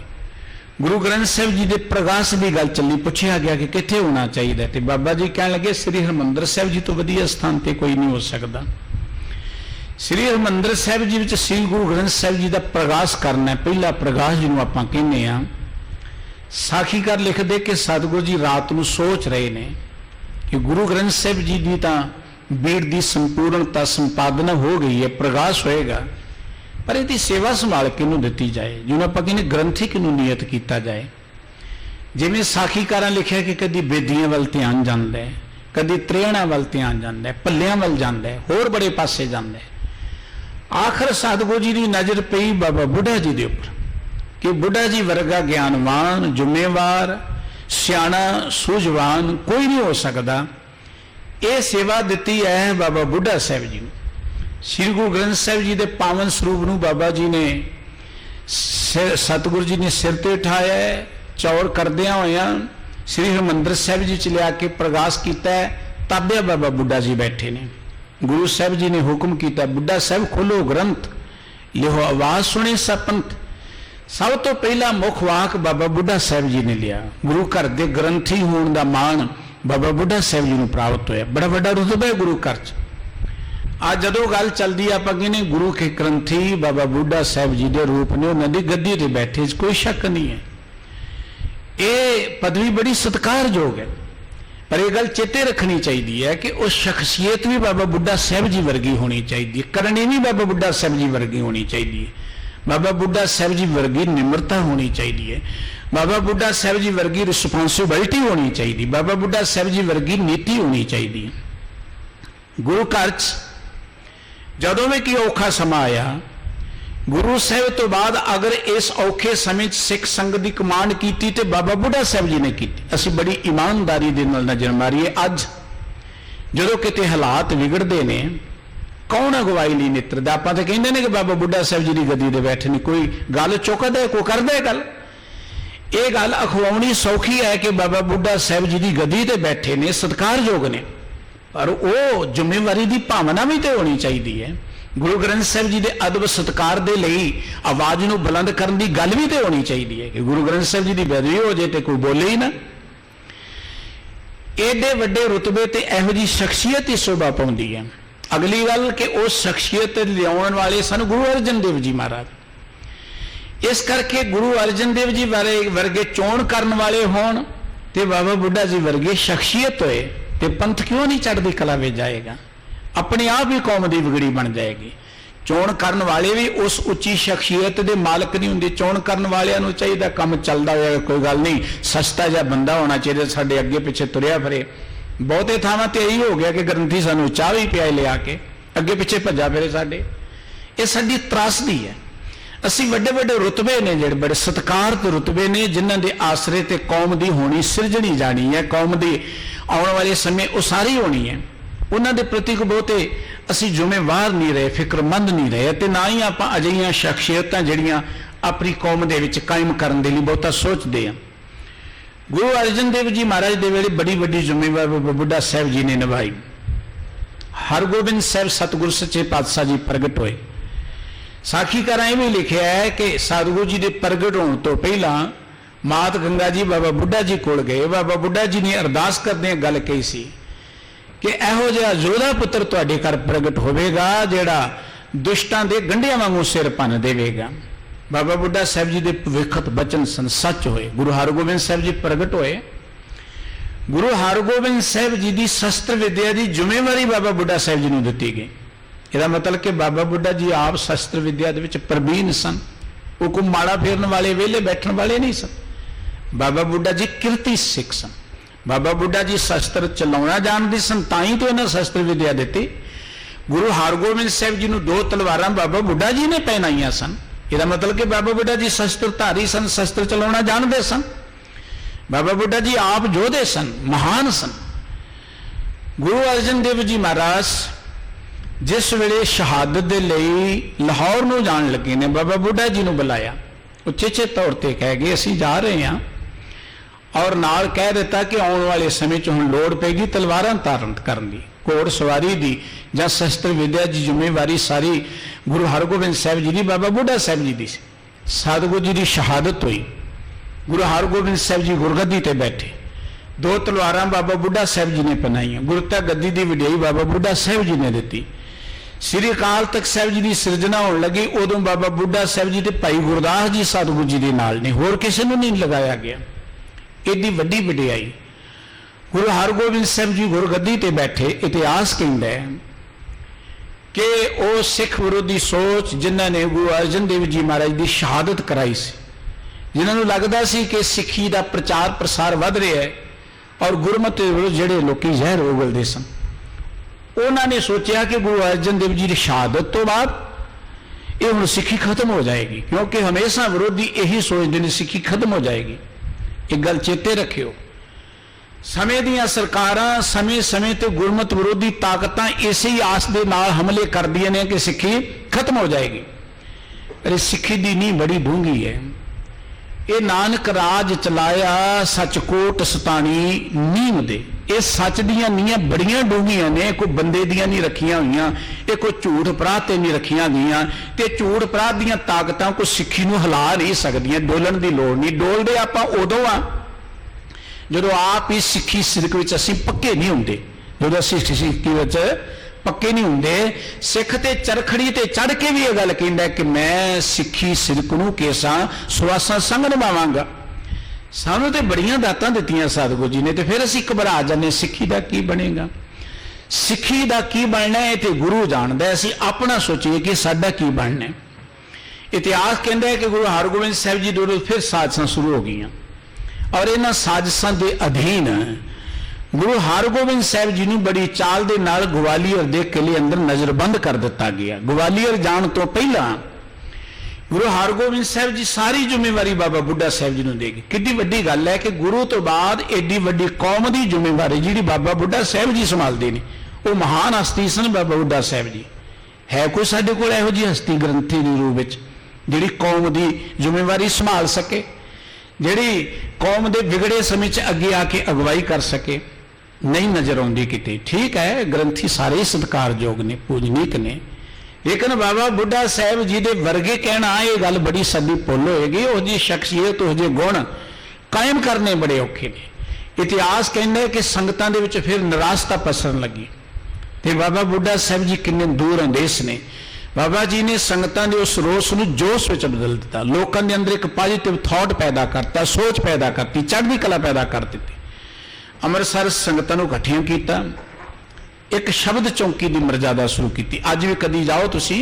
गुरु ग्रंथ साहिब जी के प्रकाश की गल चली, पूछा गया कि कित्थे होना चाहिए, तो बाबा जी कह लगे श्री हरिमंदिर साहिब जी तो वधिया स्थान पर कोई नहीं हो सकता। श्री हरिमंदिर साहिब जी में श्री गुरु ग्रंथ साहिब जी का प्रकाश करना है, पहला प्रकाश जिन्होंने आप कहने हैं। साखीकार लिखते कि सतगुरु जी रात को सोच रहे ने कि गुरु ग्रंथ साहिब जी की तो बीड़ की संपूर्णता संपादना हो गई है, प्रकाश होएगा, पर इसकी सेवा संभाल किनू दी जाए, जिन्होंने आप कहने ग्रंथी किनू नियत किया जाए। जिमें साखीकारां लिखा कि कभी बेदियां वाल ध्यान जाता है, कभी त्रेहणा वाल ध्यान जाता है, पल्लियां वाल जाता है, होर बड़े पासे जाता है। आखिर सतगुरु जी की नज़र पई बाबा बुढ़ा जी के उपर कि बुढ़ा जी वर्गा ज्ञानवान, जिम्मेवार, सियाणा, सूझवान कोई नहीं हो सकता। ये सेवा दी है बाबा बुढ़ा साहिब जी ने। श्री गुरु ग्रंथ साहिब जी के पावन स्वरूप नूं बाबा जी ने सतगुरु जी ने सिर ते उठाया है, चौर करदियां होया श्री हरिमंदिर साहिब जी च लिया के प्रकाश किया है। ताबे बाबा बुढ़ा जी बैठे ने। गुरु साहिब जी ने हुक्म किया, बुढ़ा साहिब खोलो ग्रंथ, लिहो आवाज सुने सपंथ। सब तो पहला मुख वाक बाबा बुढ़ा साहिब जी ने लिया। गुरु घर के ग्रंथी होने का मान बाबा बुढ़ा साहिब जी को प्राप्त होया। बड़ा बड़ा रुतबा है गुरु घर च। आज जदों गल चलती आप कहने गुरु के ग्रंथी बाबा बुढ़ा साहिब जी के रूप ने, उन्होंने गद्दी ते बैठे, कोई शक नहीं है। ये पदवी बड़ी सत्कारयोग है, पर यह गल चेते रखनी चाहिए है कि उस शख्सियत भी बाबा बुढ़ा साहिब जी वर्गी होनी चाहिए, करनी भी बाबा बुढ़ा साहिब जी वर्गी होनी चाहिए। बाबा बुढ़ा साहिब जी वर्गी निम्रता होनी चाहिए, बाबा बुढ़ा साहिब जी वर्गी रिस्पोंसिबिलिटी होनी चाहिए, बाबा बुढ़ा साहिब जी वर्गी नीति होनी चाहिए। गुरु घर जदों में कि औखा समा आया, गुरु साहिब तो बाद अगर इस औखे समय सिख संगत की कमांड की तो बाबा बुढ़ा साहिब जी ने की। असी बड़ी ईमानदारी दे नाल नजर मारीए। अज जो किते हालात विगड़ते ने, कौन अगवाई नहीं नित्रदा। आप तो कहते हैं कि बाबा बुढ़ा साहिब जी की गद्दी ते बैठे ने, कोई गल चुकदा, कोई करदा गल। ये गल अखवाउणी सौखी है कि बाबा बुढ़ा साहिब जी की गद्दी ते बैठे ने, सत्कारयोग ने, पर वो जिम्मेवारी की भावना भी तो होनी चाहिए है। गुरु ग्रंथ साहिब जी के अदब सत्कार के लिए आवाज को बुलंद करने की गल भी तो होनी चाहिए है कि गुरु ग्रंथ साहिब जी की बेदबी हो जाए तो कोई बोले ही ना। एडे वड्डे रुतबे ते इहो जी शख्सियत ही शोभा पाउंदी है। अगली गल कि उस शख्सियत लियाउण वाले सन गुरु अर्जन देव जी महाराज। इस करके गुरु अर्जन देव जी वर्गे चोण करने वाले होण ते बाबा बुढ़ा जी वर्गे शख्सियत होए ते पंथ क्यों नहीं चढ़ती कला में जाएगा, अपने आप ही कौम की बिगड़ी बन जाएगी। चोण करने वाले भी उस उच्ची शख्सियत के मालक नहीं होंगे। चोण करने वालों चाहिए काम चलता हुआ, कोई गल नहीं, सस्ता जहा बंदा होना चाहिए साढ़े अगे पिछे तुरया फिरे। बहुते थावां ते यही हो गया कि ग्रंथी सानू चाह भी पिया लिया के अगे पिछे भजा फिरे। साडे ये साडी त्रासदी है। असी वड्डे वड्डे रुतबे ने, जिहड़े बड़े सत्कार ते रुतबे ने, जिन्हां दे आसरे ते कौम दी होनी सिरजनी जानी है, कौम दी आने वाले समय उसारी होनी है, उन्हां दे प्रति को बहुते असी जिम्मेवार नहीं रहे, फिक्रमंद नहीं रहे, ते ना ही आपां अजिहियां शख्सियतां जिहड़ियां अपनी कौम दे विच कायम करन दे लई बहुता सोचदे हैं। गुरु अर्जन देव जी महाराज के वेले बड़ी वड्डी जिम्मेवारी बाबा बुढ़ा साहब जी ने निभाई। हरगोबिंद साहब सतगुरु सच्चे पातशाह जी प्रगट होए। साखीकारां ये भी लिखा है कि सतगुरु जी के प्रगट होने तो पहला मात गंगा जी बाबा बुढ़ा जी कोल गए। बाबा बुढ़ा जी ने अरदास करदे गल कही सी कि इहो जिहा योधा पुत्र तुहाडे घर प्रगट होवेगा जिहड़ा दुष्टां दे गंढियां वांगू सिर भन देवेगा। बाबा बुढ़ा साहब जी के भविखत बचन सन, सच होए। गुरु हरगोबिंद साहब जी प्रगट होए। गुरु हरगोबिंद साहब जी की शस्त्र विद्या की जिम्मेवारी बाबा बुढ़ा साहब जी को दी गई। यह मतलब कि बाबा बुढ़ा जी आप शस्त्र विद्या के प्रवीण सन। वो कोई माड़ा फेरन वाले वेले बैठन वाले नहीं सन। बाबा बुढ़ा जी किरती सिख सन। बाबा बुढ़ा जी शस्त्र चलाना जानते सन, ताई तो इन्हें शस्त्र विद्या दी। गुरु हरगोबिंद साहब जी को 2 तलवारां बाबा बुढ़ा जी ने पहनाइया सन। यह मतलब कि बाबा बुढ़ा जी शस्त्रधारी सन, शस्त्र चलाना जानते सन। बाबा बुढ़ा जी आप योधे सन, महान सन। गुरु अर्जन देव जी महाराज जिस वेले शहादत दे लई लाहौर नूं जाण लगे ने, बाबा बुढ़ा जी नूं बुलाया। उचेचे तौर पर कह गए असीं जा रहे हैं, और नाल कह दिता कि आने वाले समय च हुण लोड़ पेगी तलवारां धारण करन दी, घोड़ सवारी दी जां शस्त्र विद्या की जिम्मेवारी सारी गुरु हरगोबिंद साहब जी की बाबा बुढ़ा साहब जी की। सतगुरु जी की शहादत हुई। गुरु हरगोबिंद साहब जी गुरगद्दी ते बैठे। 2 तलवारां बाबा बुढ़ा साहब जी ने पहनाइयां। गुरता गद्दी की वडियाई बाबा बुढ़ा साहब जी ने दी। श्री अकाल तख्त साहब जी की सिरजना होने लगी, उदों बाबा बुढ़ा साहब जी ते भाई गुरदास जी सतगुरु जी के नाल ने, होर किसी नूं नहीं लगाया गया। एडी वड्डी वडियाई। गुरु हरगोबिंद साहब जी गुरगद्दी ते बैठे। इतिहास कहता है कि वह सिख विरोधी सोच जिन्हों ने गुरु अर्जन देव जी महाराज की शहादत कराई सी, जिन्होंने लगता सी कि सिक्खी का प्रचार प्रसार वध रहा है और गुरमत विरुद्ध जिहड़े लोग जहर उगलते सन, उन्होंने सोचा कि गुरु अर्जन देव जी की शहादत तो बाद ये हुण सिक्खी खत्म हो जाएगी, क्योंकि हमेशा विरोधी यही सोचते हैं सिक्खी खत्म हो जाएगी। एक गल चेते रखियो, समय दियां सरकारां समय समय ते गुरमत विरोधी ताकतां इसे ही आस दे नाल हमले करदियां ने कि सिक्खी खत्म हो जाएगी। अरे सिक्खी दी नींह बड़ी डूंगी है। ये नानक राज चलाया सचकोट सतानी नीम दे। ये सच दियां नीहां बड़ियां डूंघियां ने, कोई बंदे दियां नहीं रखियां हुईयां, ये कोई झूठ अपराध ते नहीं रखियां गईयां। ते झूठ अपराध दियां ताकतां कोई सिक्खी नूं हिला नहीं सकदियां। डोलण दी लोड़ नहीं। डोलदे आपां उदों आ जदों आप ही सिक्खी सिरक विच असीं पक्के नहीं हुंदे। जदों असीं सिक्खी विच पक्के नहीं हुंदे। सिख ते चरखड़ी ते चढ़ के भी यह गल कहंदा कि मैं सिक्खी सिरक नूं केसां सुआसां संग निभावांगा। सानूं ते बड़ियां दातां दित्तियां सतगुरु जी ने, ते फिर असीं घबरा जाने सिक्खी दा की बनेगा। सिक्खी दा की बनना है ते गुरु जाणदा है, असीं अपना सोचीए कि साडा की बनना है। इतिहास कहंदा है कि गुरु हरगोबिंद साहब जी दे फिर साजिशां शुरू हो गईयां, और इन्हां साजिशां दे अधीन गुरु हरगोबिंद साहब जी नूं बड़ी चाल दे नाल ग्वालियर दे किले अंदर नज़रबंद कर दिता गया। ग्वालियर जाण तो पहला गुरु हरगोबिंद साहब जी सारी जिम्मेवारी बाबा बुढ़ा साहब जी नूं देगी। कितनी वड्डी गल है कि गुरु तो बाद एडी वड्डी कौम की जिम्मेवारी जिहड़ी बाबा बुढ़ा साहब जी संभालते हैं, वो महान हस्ती सन बाबा बुढ़ा साहब जी। है कोई साडे कोल इहो जी हस्ती ग्रंथी के रूप में जिहड़ी कौम की जिम्मेवारी संभाल सके, जिहड़ी कौम के बिगड़े समय च अगे आके अगवाई कर सके? नहीं नजर आती किते। ठीक है, ग्रंथी सारे सत्कारयोग ने, पूजनीक ने, लेकिन बाबा बुढ़ा साहब जी के वर्गे कहना ये गल बड़ी सदी भुल होएगी। वो जी शख्सियत वो जे गुण कायम करने बड़े औखे ने। इतिहास कहना है कि संगतां दे विच फिर निराशता पसरन लगी, ते बाबा बुढ़ा साहब जी किन्ने दूर अंदेश ने। बाबा जी ने संगतां दे उस रोस नूं जोश विच बदल दिता, लोकां दे अंदर एक पॉजिटिव थॉट पैदा करता, सोच पैदा करती, चढ़दी कला पैदा कर दित्ती। अमृतसर संगतां नूं इकट्ठियां कीता, एक शब्द चौंकी की मर्यादा शुरू की। अज भी कदी जाओ तुसीं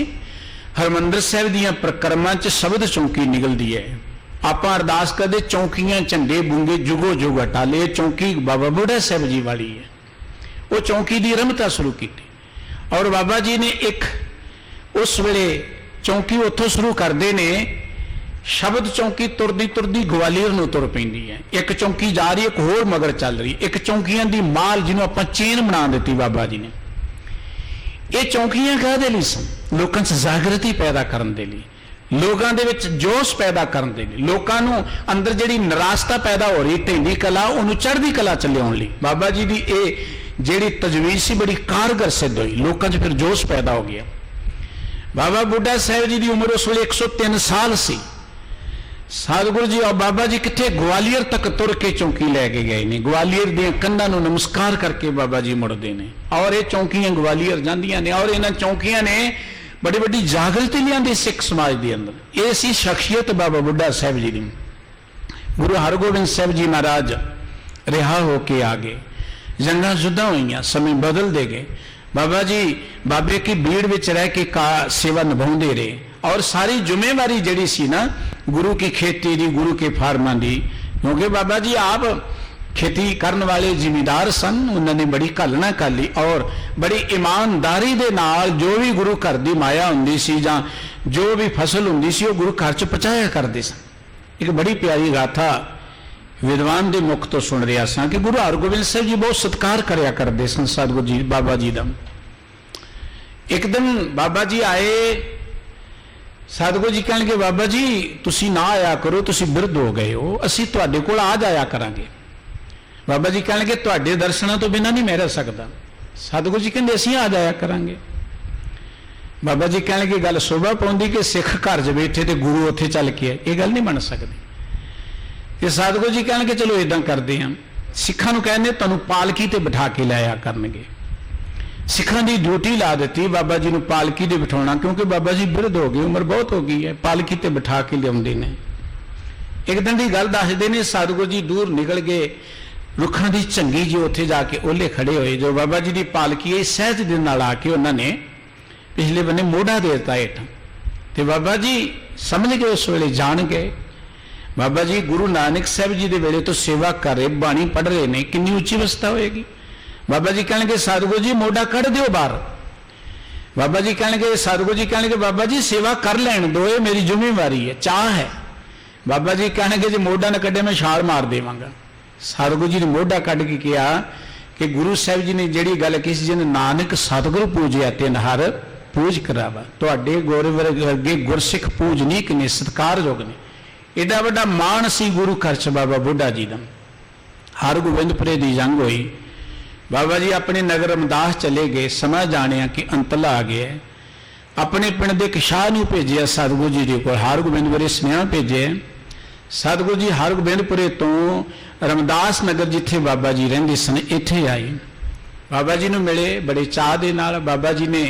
हरमंदर साहब दीयां प्रकरमां च शब्द चौंकी निकलती है। आपां अरदास करदे चौंकियां झंडे बूंगे जुगो जुग हटाले। चौंकी बाबा बुढ़ा साहब जी वाली है। वो चौंकी की रमता शुरू की, और बाबा जी ने एक उस वेले चौंकी उत्थों शुरू करते ने। शब्द चौंकी तुरदी तुरदी ग्वालियर नूं तुर पैंदी है। एक चौंकी जा रही, एक होर मगर चल रही। एक चौंकियां दी माल जिन्हों आपां चेन बना दी बाबा जी ने। ये चौंकियां काहदे लई सन? लोकां च जागृति पैदा करन दे लई। लोगों के विच जोश पैदा करते हैं, लोगों को अंदर जिहड़ी निराशता पैदा हो रही ढेंदी कला उन्होंने चढ़ती कला च लियाउण लई बाबा जी की ये जिहड़ी तजवीज़ सी बड़ी कारगर सिद्ध हुई। लोगों च फिर जोश पैदा हो गया। बाबा बुढ़ा साहब जी की उम्र उस वे 103 साल सी। सतगुरु जी और बाबा जी कितने ग्वालियर तक तुर के चौंकी लैके गए ने। ग्वालियर दी कंधां नूं नमस्कार करके बाबा जी मुड़ते हैं और ये चौंकियां ग्वालियर जांदियां ने और इन्हां चौंकियां ने बड़ी बड़ी जागृति लियाती सिख समाज के अंदर। ये सी शख्सियत बाबा बुढ़ा साहब जी की। गुरु हरगोबिंद साहब जी महाराज रिहा होके आ गए, जंगां जुद्धां होईयां, समय बदलते गए। बाबा जी बाबे की भीड़ विच रह के का सेवा निभाते रहे और सारी जिम्मेवारी जड़ी सी ना गुरु की खेती दी, गुरु के फार्मां दी, क्योंकि बाबा जी आप खेती करने वाले जिमीदार सन, उन्होंने बड़ी घालना कर ली और बड़ी ईमानदारी दे नाल जो भी गुरु घर की माया हुंदी सी जां जो भी फसल हुंदी सी वो गुरु घर च पहुँचाया करते सन। एक बड़ी प्यारी गाथा विद्वान के मुख तो सुन रहा सा कि गुरु हरगोबिंद साहब जी बहुत सत्कार करया करते सन सतगुरु जी बाबा जी का। एक दिन बाबा जी आए, सतगुरु जी कहणगे बाबा जी तुसी ना आया करो, तुसी बिरध हो गए हो, असी तुहाडे कोल आ जाया करांगे। बाबा जी कहणगे तुहाडे दर्शनां तो बिना नहीं मैं रह सकदा। सतगुरु जी कहंदे असीं आ जाया करांगे। बाबा जी कहणगे गल शोभा पाउंदी कि सिख घर च बैठे ते गुरु उत्थे चल के आए, ये गल नहीं बन सकदी। ते सतगुरु जी कहणगे चलो इदां करदे हां, सिखां नूं कहंदे तुहानूं पालकी ते बिठा के लाया करनगे। सिखां दी ड्यूटी ला दी बाबा जी नूं पालकी ते बिठाउणा, क्योंकि बाबा जी बिरध हो गए, उम्र बहुत हो गई है, पालकी ते बिठा के लियाउंदे ने। एक दिन की गल दसदे ने, सतगुरु जी दूर निकल गए, रुखां दी झंगी जी उत्थे जाके ओले खड़े होए, जो बाबा जी की पालकी है सहज दे नाल आके उन्होंने पिछले बन्ने मोढ़ा दे दिता हेठ। ते बाबा जी समझ गए, उस वेले जान गए। बाबा जी गुरु नानक साहब जी के वेले तो सेवा कर रहे, बाणी पढ़ रहे ने, कितनी उच्ची अवस्था होएगी। बाबा जी कहणगे सतगुरु जी मोढ़ा कढ़ दिओ बाहर। बाबा जी कहणगे सतगुरु जी कहणगे बाबा जी सेवा कर लैण दो, ये मेरी जिम्मेवारी है, चाह है। बाबा जी कहणगे जे मोढ़ा न कढ़े मैं छाल मार देवांगा। सतगुरु जी ने मोढ़ा कढ़ के कहा कि गुरु साहब जी ने जिहड़ी गल कही, जिन्हें नानक सतगुरु पूजिया तिन हर पूज करावा। तुहाडे गौरव वर्गे गुरसिख पूजनीक ने, सत्कारयोग ने। एडा वड्डा मान सी गुरु घर च बाबा बुढ़ा जी का। हरगोबिंदपुरे की जंग हुई, बाबा जी अपने नगर रमदास चले गए, समझ जाने कि अंतला आ गया। अपने पिंड के एक शाह नूं भेजिया सतगुरु जी को, हरगोबिंदपुरे स्नेहा भेजे। सतगुरु जी हरगोबिंदपुरे तो रमदास नगर जिथे बाबा जी रहिंदे सन इत्थे आए, बाबा जी नूं मिले बड़े चाह दे नाल। बाबा जी ने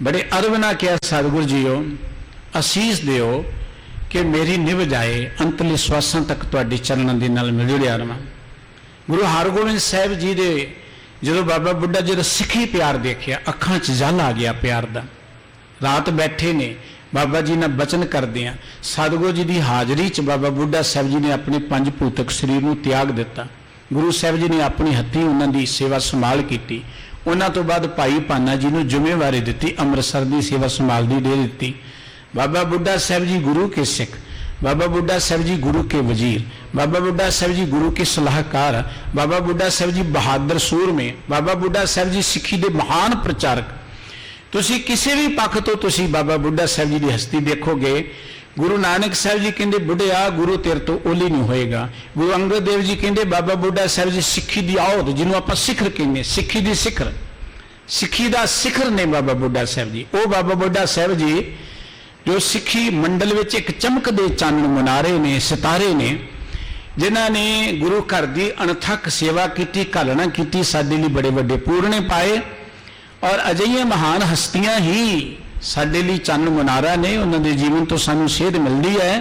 बड़े अरब नाल कहा सतगुरु जीओ असीस दिओ कि मेरी निभ जाए, अंतले श्वासां तक तुहाडे चरणों दे नाल मिल जुड़िया रहां। गुरु हरगोबिंद साहब जी दे जो बाबा बुढ़ा जी का सिखी प्यार देखिया, अखां च जल आ गया प्यार दा। रात बैठे ने बाबा जी ने बचन करदे आ, सतगुरु जी की हाजरी च बाबा बुढ़ा साहब जी ने अपने पंज भूतक शरीर को त्याग दिता। गुरु साहब जी ने अपनी हत्थीं उन्हां दी सेवा संभाल की। उन्हां तो बाद भाई भाना जी ने जिम्मेवारी दी, अमृतसर की सेवा संभालती दे दी। बाबा बुढ़ा साहब जी गुरु के सिख, बाबा बुढ़ा साहब जी गुरु के वजीर, बाबा बुढ़ा साहब जी गुरु के सलाहकार, बाबा बुढ़ा साहब जी बहादुर सूर में, बाबा बुढ़ा साहब जी सिखी के महान प्रचारक। तुसी किसी भी पक्ष तो तुसी बाबा बुढ़ा साहब जी की हस्ती देखोगे। गुरु नानक साहब जी कहते बुढ़िया गुरु तेरे तो ओली नहीं होएगा। गुरु अंगद देव जी कहते बाबा बुढ़ा साहब जी सिखी की औध, जिन्होंने आप सिखर कहने, सिखी की सिखर, सिखी का सिखर ने बाबा बुढ़ा साहब जी। वो बाबा बुढ़ा साहब जी जो सिखी मंडल में एक चमकदे चानण मुनारे ने, सितारे ने, जिन्होंने गुरु घर की अणथक सेवा की, घालना की, साडे लिए बड़े बड़े पूरने पाए। और अजिहियां महान हस्तियां ही साडे लिए चन्न मुनारा ने, उन्होंने जीवन तो सानू सेध मिलती है।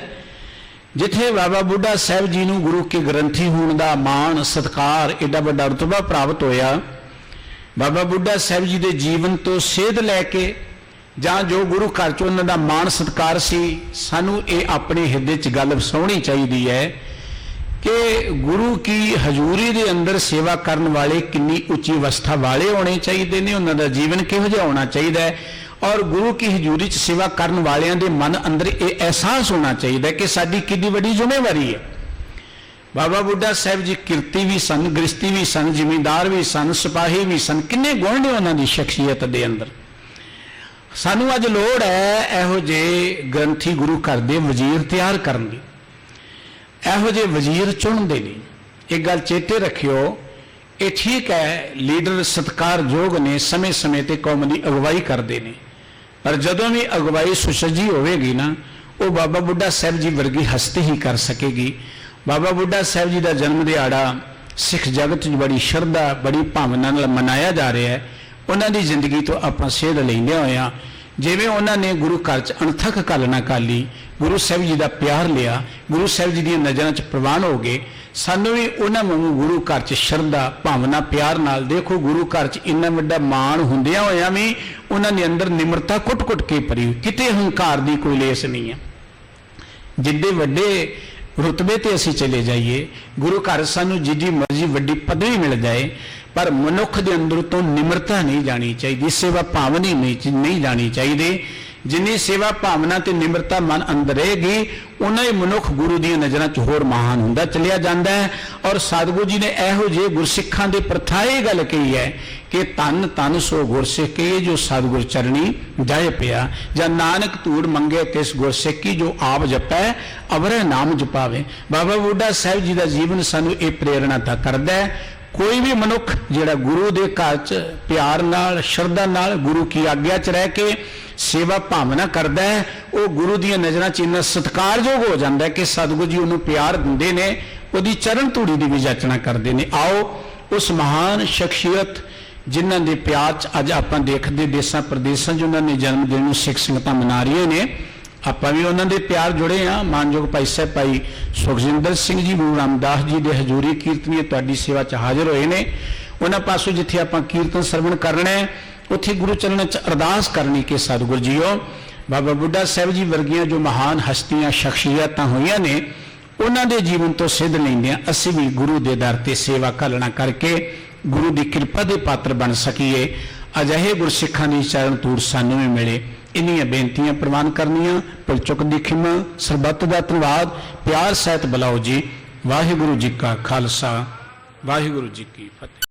जिथे बाबा बुढ़ा साहब जी नूं गुरु के ग्रंथी होने का मान सत्कार एडा वड्डा रुतबा प्राप्त होया। बाबा बुढ़ा साहब जी के जीवन तो सेध लैके जां जो गुरु घर च उन्हां दा मान सत्कार सी, सानू ये अपने हिरदे च गल वसाउणी चाहिदी है कि गुरु की हजूरी दे अंदर सेवा करने वाले कितनी उच्ची अवस्था वाले होने चाहिए ने, उन्हां दा जीवन किहो जिहा होना चाहिए है। और गुरु की हजूरी च सेवा करने वालियां दे मन अंदर ये एहसास होना चाहिए कि साडी कितनी बड़ी जिम्मेवारी है। बाबा बुढ़ा साहब जी किरती भी सन, गृहस्थी भी सन, जिमींदार भी सन, सिपाही भी सन, किन्ने गुण ने उन्हां दी शख्सियत दे अंदर। सानू अज लोड़ है इहो जे ग्रंथी गुरु घर दे वजीर तैयार करन दी, इहो जे वजीर चुनदे ने। एक गल चेते रखियो, ये ठीक है लीडर सत्कारयोग ने, समय समय ते कौम की अगवाई करते हैं, पर जदों भी अगवाई सुसज्जी होगी ना, वो बाबा बुढ़ा साहब जी वर्गी हस्ती ही कर सकेगी। बाबा बुढ़ा साहब जी का जन्म दिहाड़ा सिख जगत बड़ी शरधा बड़ी भावना नाल मनाया जा रहा है। उन्होंने जिंदगी तो आप सेध लेंदे होया जिवें उन्होंने गुरु घर च अणथक कलना कर ली, गुरु साहब जी का प्यार लिया, गुरु साहब जी दी नज़रां च प्रवान हो गए। सानू भी उन्हां वांगू गुरु घर च शरधा भावना प्यार नाल, देखो गुरु घर च इन्ना वड्डा मान हुंदियां होया भी उन्होंने अंदर निमरता कुट कुट के भरी, किते हंकार की कोई लेस नहीं है। जिद्दे वड्डे रुतबे ते असीं चले जाइए, गुरु घर सानू जिद्दी मर्जी वड्डी पदवी मिल जाए, पर मनुख के अंदर तो निमरता नहीं जानी चाहिए, सेवा भावना नहीं जानी चाहिए। जिन्नी सेवा भावना ते निमरता मन अंदर रहेगी, उन्ना ही मनुख गुरु दी नज़रां च होर महान हुंदा चलिया जांदा है। और सतगुरु जी ने इहो जे गुरसिखां दे प्रथा ये गल कही है कि धन धन सो गुरसिख के जो सतगुर चरणी जाए पिया, जां नानक धूड़ मंगे तिस गुरसिख की जो आप जपै अवरै नाम जपावे। बाबा बुढ़ा साहब जी का जीवन सानू ये प्रेरणा दा करदा है। कोई भी मनुख जिहड़ा गुरु दे घर च प्यार नाल शरधा नाल गुरु की आग्या च रह के सेवा भावना करता है, वो गुरु दी नज़रां च इन्ना सत्कारयोग हो जाता है कि सतगुरु जी उन्होंने प्यार दिंदे ने, उहदी चरण धूड़ी की भी जाचना करते हैं। आओ उस महान शख्सियत जिन्हां दे प्यार च अज आपां देखदे देसां प्रदेसां च उन्होंने जन्मदिन नूं सिख संगतां मना रही ने, आपां भी उन्होंने प्यार जुड़े हाँ। मानयोग भाई साहब भाई सुखजिंदर सिंह जी गुरु रामदास जी के हजूरी कीर्तनीय तुहाडी सेवा च हाजिर होए ने। उन्हां पासों जिथे आपां कीर्तन सरवण करना है, उत्थे गुरु चरणों च अरदास करनी कि सतगुरु जीओ बाबा बुढ़ा साहब जी वर्गियां जो महान हस्तियां शख्सियतां होईयां ने, उन्हां दे जीवन तो सिद्ध लैंदे असीं भी गुरु दे दर ते सेवा घालना करके गुरु की कृपा के पात्र बन सकीए। अजिहे गुरसिखां दी चरण धूड़ सानू भी मिले, इन्नियां बेनतियां प्रवान करनियां। भुल चुक दी खिमा, सरबत दा धन्नवाद, प्यार सहित बुलाओ जी। वाहिगुरु जी का खालसा, वाहिगुरु जी की फतेह।